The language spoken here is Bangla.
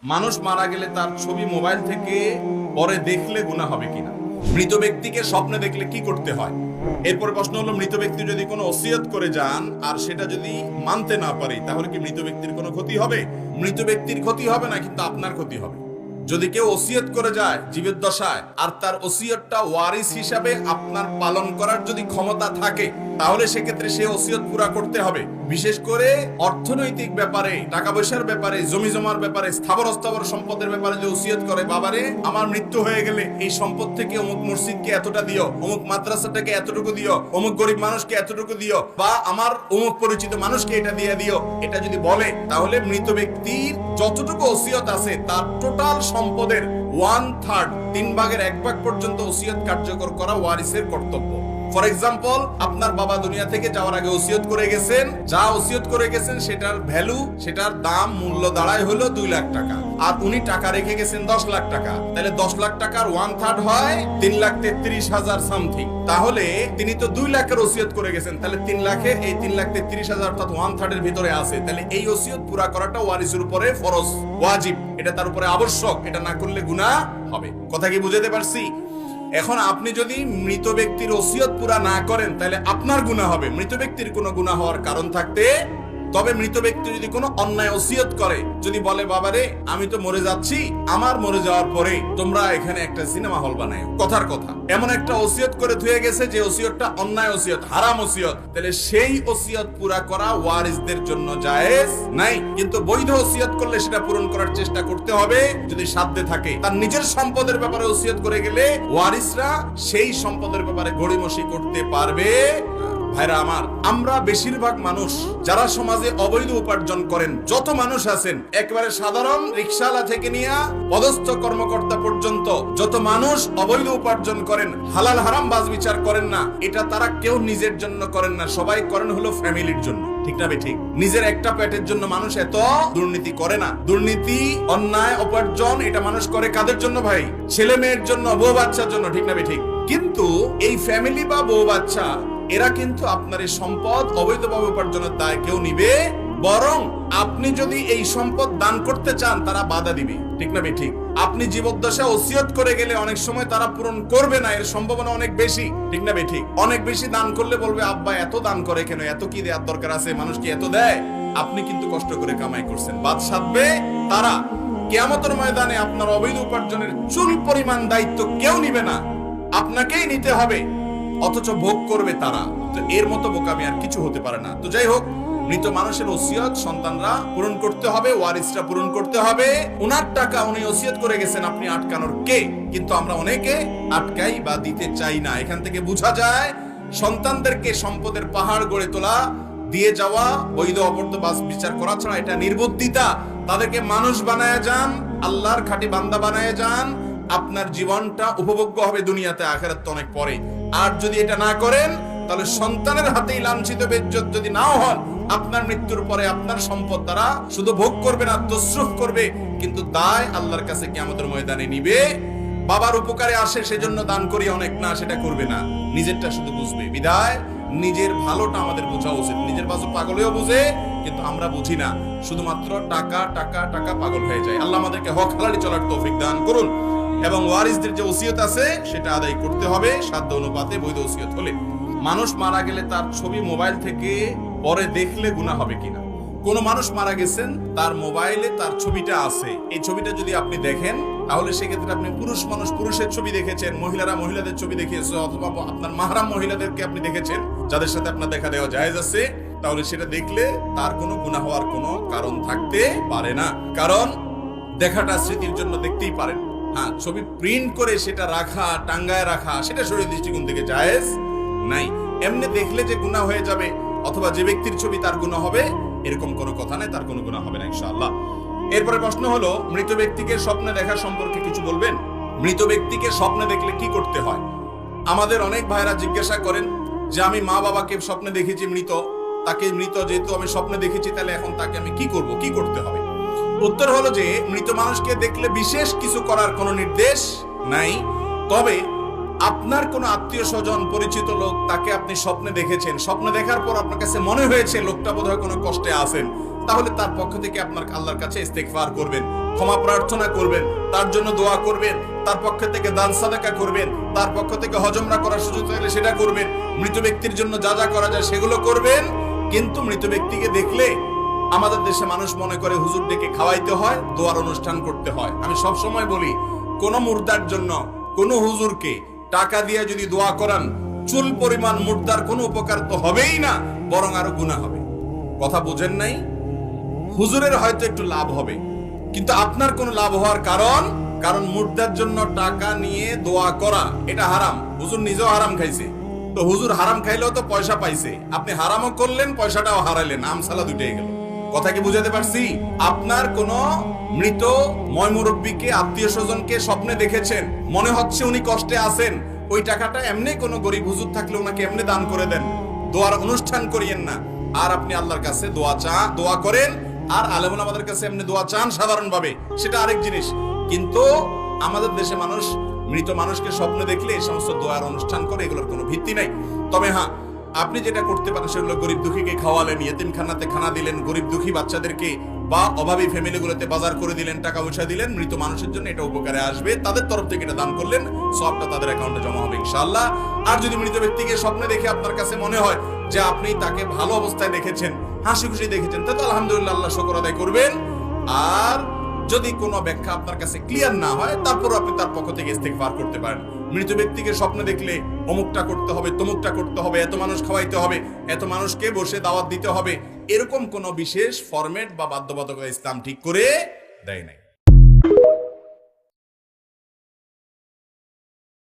মানুষ মারা গেলে তার ছবি মোবাইল থেকে পরে দেখলে গুনাহ হবে কিনা, মৃত ব্যক্তিকে স্বপ্নে দেখলে কি করতে হয়। এরপরে প্রশ্ন হলো, মৃত ব্যক্তি যদি কোনো ওসিয়ত করে যান আর সেটা যদি মানতে না পারে তাহলে কি মৃত ব্যক্তির কোনো ক্ষতি হবে? মৃত ব্যক্তির ক্ষতি হবে না, কিন্তু আপনার ক্ষতি হবে। যদি কেউ ওসিয়ত করে যায় জীবদ্দশায় আর তার ওসিয়তটা ওয়ারিস হিসাবে আপনার পালন করার যদি ক্ষমতা থাকে তাহলে সেক্ষেত্রে সে ওসিয়ত পুরা করতে হবে। বিশেষ করে অর্থনৈতিক ব্যাপারে, টাকা পয়সার ব্যাপারে, জমি জমার ব্যাপারে, স্থাবর অস্থাবর সম্পদের ব্যাপারে যে ওসিয়ত করে, বাবারে আমার মৃত্যু হয়ে গেলে এই সম্পদ থেকে অমুক মসজিদকে এতটা দিও, অমুক মাদ্রাসাটাকে এতটুকু দিও, অমুক গরিব মানুষকে এতটুকু দিও, বা আমার অমুক পরিচিত মানুষকে এটা দিয়ে দিও, এটা যদি বলে তাহলে মৃত ব্যক্তির যতটুকু ওসিয়ত আছে তার টোটাল সম্পদের 1/3, 3/1 পর্যন্ত ওসিয়ত কার্যকর করা ওয়ারিসের কর্তব্য। ফর এক্সাম্পল, আপনার বাবা দুনিয়া থেকে যাওয়ার আগে ওসিয়ত করে গেছেন, যা ওসিয়ত করে গেছেন সেটার ভ্যালু, সেটার দাম, মূল্য দাঁড়ায় হলো 2 লাখ টাকা, আর উনি টাকা রেখে গেছেন 10 লাখ টাকা, তাহলে 10 লাখ টাকার 1/3 হয় 3,33,000 সামথিং। তাহলে তিনি তো 2 লাখের ওসিয়ত করে গেছেন, তাহলে 3 লাখে এই 3,33,000 অর্থাৎ 1/3 এর ভিতরে আছে। তাহলে এই ওসিয়ত পুরা করাটা ওয়ারিসের উপরে ফরজ, ওয়াজিব, এটা তার উপরে আবশ্যক, এটা না করলে গুনাহ হবে। কথা কি বুঝাতে পারছি? এখন আপনি যদি মৃত ব্যক্তির ওসিয়ত পুরা না করেন তাহলে আপনার গুনাহ হবে, মৃত ব্যক্তির কোনো গুনাহ হওয়ার কারণ থাকতে। তবে মৃত ব্যক্তি যদি কোনো অন্যায় ওসিয়ত করে, যদি বলে বাবারে আমি তো মরে যাচ্ছি, আমার মরে যাওয়ার পরে তোমরা এখানে একটা সিনেমা হল বানাও, কথার কথা এমন একটা ওসিয়ত করে ধুয়ে গেছে যে ওসিয়তটা অন্যায় ওসিয়ত, হারাম ওসিয়ত, তাহলে সেই ওসিয়ত পুরা করা ওয়ারিসদের জন্য জায়েজ নাই। কিন্তু বৈধ ওসিয়ত করলে সেটা পূরণ করার চেষ্টা করতে হবে যদি সাধ্যে থাকে। তার নিজের সম্পদের ব্যাপারে ওসিয়ত করে গেলে ওয়ারিসরা সেই সম্পদের ব্যাপারে গড়িমসি করতে পারবে। ভাইরা আমার, আমরা বেশিরভাগ মানুষ যারা সমাজে অবৈধ উপার্জন করেন, যত মানুষ আছেন, একেবারে সাধারণ রিকশাওয়ালা থেকে নিয়ে পদস্থ কর্মকর্তা পর্যন্ত যত মানুষ অবৈধ উপার্জন করেন, হালাল হারাম বাজ বিচার করেন না, এটা তারা কেউ নিজের জন্য করেন না, সবাই করেন হলো ফ্যামিলির জন্য। ঠিক না ঠিক? নিজের একটা পেটের জন্য মানুষ এত দুর্নীতি করে না। দুর্নীতি, অন্যায়, উপার্জন এটা মানুষ করে কাদের জন্য ভাই? ছেলে মেয়ের জন্য, বউ বাচ্চার জন্য। ঠিক না ঠিক? কিন্তু এই ফ্যামিলি বা বউ বাচ্চা এরা কিন্তু আপনার এই সম্পদ অবৈধভাবে উপার্জনের দায় কেউ নিবে, বরং আপনি যদি এই সম্পদ দান করতে চান তারা বাধা দিবে। ঠিক না ঠিক? আপনি জীবদ্দশা ওসিয়ত করে গেলে অনেক সময় তারা পূরণ করবে না, এর সম্ভাবনা অনেক বেশি। ঠিক না ঠিক? অনেক বেশি দান করলে বলবে আব্বা এত দান করে কেন, এত কি দেওয়ার দরকার আছে, মানুষ কি এত দেয়? আপনি কিন্তু কষ্ট করে কামাই করছেন, বাদ সাধবে তারা। কিয়ামতের ময়দানে আপনার অবৈধ উপার্জনের চুল পরিমাণ দায়িত্ব কেউ নিবে না, আপনাকেই নিতে হবে, অথচ ভোগ করবে তারা। তো এর মতো বোকামি আর কিছু হতে পারে না। তো যাই হোক, মৃত মানুষের ওসিয়ত সন্তানরা পূরণ করতে হবে, ওয়ারিসরা পূরণ করতে হবে। ওনার টাকা উনি ওসিয়ত করে গেছেন, আপনি আটকানোর কে? কিন্তু আমরা অনেকে আটকাই বা দিতে চাই না। এখান থেকে বোঝা যায় সন্তানদেরকে সম্পদের পাহাড় গড়ে তোলা, দিয়ে যাওয়া, বৈধ অবৈধ বাস বিচার করা ছাড়া এটা নির্বুদ্ধিতা। তাদেরকে মানুষ বানায় যান, আল্লাহর খাঁটি বান্দা বানায় যান, আপনার জীবনটা উপভোগ্য হবে দুনিয়াতে, আখিরাত তো অনেক পরে। আর যদি এটা না করেন তাহলে সন্তানের হাতেই লাঞ্ছিত বেজ্জত যদি নাও হন, আপনার মৃত্যুর পরে আপনার সম্পদ তারা শুধু ভোগ করবে না, তসরুফ করবে, কিন্তু দায় আল্লাহর কাছে কিয়ামতের ময়দানে নিবে। বাবার উপকারে আসে সেজন্য দান করি অনেক, না সেটা করবে না, নিজেরটা শুধু বুঝবে। বিদায় নিজের ভালোটা আমাদের বোঝা উচিত। নিজের বাজু পাগলেও বুঝে, কিন্তু আমরা বুঝি না, শুধুমাত্র টাকা টাকা টাকা পাগল হয়ে যায়। আল্লাহ আমাদেরকে হক হালালি চলার তৌফিক দান করুন, এবং ওয়ারিসদের যে ওসিয়ত আছে সেটা আদায় করতে হবে সাধ্য অনুপাতে, বৈধ ওসিয়ত হলে। মানুষ মারা গেলে তার ছবি মোবাইল থেকে পরে দেখলে গুনাহ হবে কিনা। কোন মানুষ মারা গেছেন, তার মোবাইলে তার ছবিটা আছে, এই ছবিটা যদি আপনি দেখেন তাহলে সেক্ষেত্রে আপনি পুরুষ মানুষ পুরুষের ছবি দেখেছেন, মহিলারা মহিলাদের ছবি দেখিয়েছে, অথবা আপনার মাহরাম মহিলাদেরকে আপনি দেখেছেন যাদের সাথে আপনার দেখা দেওয়া জায়েজ আছে, তাহলে সেটা দেখলে তার কোনো গুনাহ হওয়ার কোনো কারণ থাকতে পারে না। কারণ দেখাটা স্মৃতির জন্য দেখতেই পারেন। হ্যাঁ, ছবি প্রিন্ট করে সেটা রাখা, টাঙ্গায় রাখা, সেটা শরীয়তের দৃষ্টিকোণ থেকে জায়েজ নাই। এমনি দেখলে যে গুনাহ হয়ে যাবে অথবা যে ব্যক্তির ছবি তার গুনাহ হবে, এরকম কোনো কথা নাই, তার কোনো গুনাহ হবে না ইনশাআল্লাহ। এরপরে প্রশ্ন হলো, মৃত ব্যক্তিকে স্বপ্নে দেখা সম্পর্কে কিছু বলবেন। মৃত ব্যক্তিকে স্বপ্নে দেখলে কি করতে হয়? আমাদের অনেক ভাইরা জিজ্ঞাসা করেন যে আমি মা বাবাকে স্বপ্নে দেখেছি মৃত, তাকে মৃত যেহেতু আমি স্বপ্নে দেখেছি, তাহলে এখন তাকে আমি কি করব, কি করতে হবে? উত্তর হলো যে মৃত মানুষকে দেখলে বিশেষ কিছু করার কোনো নির্দেশ নাই। তবে আপনার কোনো আত্মীয় স্বজন, পরিচিত লোক, তাকে আপনি স্বপ্নে দেখেছেন, স্বপ্নে দেখার পর আপনার কাছে মনে হয়েছে লোকটা বোধহয় কোনো কষ্টে আছেন, তাহলে তার পক্ষ থেকে আপনার আল্লাহর কাছে ইস্তেগফার করবেন, ক্ষমা প্রার্থনা করবেন, তার জন্য দোয়া করবেন, তার পক্ষ থেকে দান সাদাকা করবেন, তার পক্ষ থেকে হজ উমরা করার সুযোগ থাকলে সেটা করবেন, মৃত ব্যক্তির জন্য যা যা করা যায় সেগুলো করবেন। কিন্তু মৃত ব্যক্তিকে দেখলে আমাদের দেশে মানুষ মনে করে হুজুর ডেকে খাওয়াইতে হয়, দোয়ার অনুষ্ঠান করতে হয়। আমি সব সময় বলি, কোন মুর্দার জন্য কোন হুজুরকে টাকা দিয়ে যদি দোয়া করান, চুল পরিমাণ মুর্দার কোনো উপকার তো হবেই না, বরং আরো গুনাহ হবে। কথা বুঝেন নাই? হুজুরের হয়তো একটু লাভ হবে, কিন্তু আপনার কোনো লাভ হওয়ার কারণ মুর্দার জন্য টাকা নিয়ে দোয়া করা এটা হারাম। হুজুর নিজেও হারাম খাইছে, তো হুজুর হারাম খাইলেও তো পয়সা পাইছে, আপনি হারামও করলেন, পয়সাটাও হারাইলেন, আমসালা দুইটাই গেল। কথা কি বুঝাতে পারছি? আপনার কোন মৃত ময়মুরব্বীকে, আত্মীয় স্বজনকে স্বপ্নে দেখেছেন, মনে হচ্ছে উনি কষ্টে আছেন, ওই টাকাটা এমনি কোনো গরিব হুজুর থাকলে ওনাকে এমনি দান করে দেন, দোয়ার অনুষ্ঠান করিয়েন না। আর আপনি আল্লাহর কাছে দোয়া করেন, আর আলেমুল আমাদের কাছে এমনি দোয়া চান সাধারণভাবে, সেটা আরেক জিনিস। কিন্তু আমাদের দেশে মানুষ মৃত মানুষকে স্বপ্নে দেখলে এই সমস্ত দোয়ার অনুষ্ঠান করে, এগুলোর কোনো ভিত্তি নাই। তবে হ্যাঁ, আপনি যেটা করতে পারেন সেগুলো গরিব দুঃখীকে খাওয়ালেন, ইয়েতিমখানাতে খানা দিলেন, গরিব দুঃখী বাচ্চাদেরকে বা অভাবী ফ্যামিলিগুলোতে বাজার করে দিলেন, টাকা পয়সা দিলেন, মৃত মানুষের জন্য এটা উপকারে আসবে, তাদের তরফ থেকে এটা দান করলেন, সবটা তাদের অ্যাকাউন্টে জমা হবে ইনশাআল্লাহ। আর যদি মৃত ব্যক্তিকে স্বপ্নে দেখে আপনার কাছে মনে হয় যে আপনি তাকে ভালো অবস্থায় দেখেছেন, হাসি খুশি দেখেছেন, তাহলে আলহামদুলিল্লাহ, আল্লাহ শুকর আদায় করবেন। আর যদি কোনো ব্যাখ্যা আপনার কাছে ক্লিয়ার না হয়, তারপর আপনি তার পক্ষ থেকে ইস্তেগফার করতে পারেন। মৃত ব্যক্তিকে স্বপ্নে দেখলে অমুকটা করতে হবে, তমুকটা করতে হবে, এত মানুষ খাওয়াইতে হবে, এত মানুষকে বসে দাওয়াত দিতে হবে, এরকম কোনো বিশেষ ফরম্যাট বা বাধ্যবাধকতা ইসলাম ঠিক করে দেয় নাই।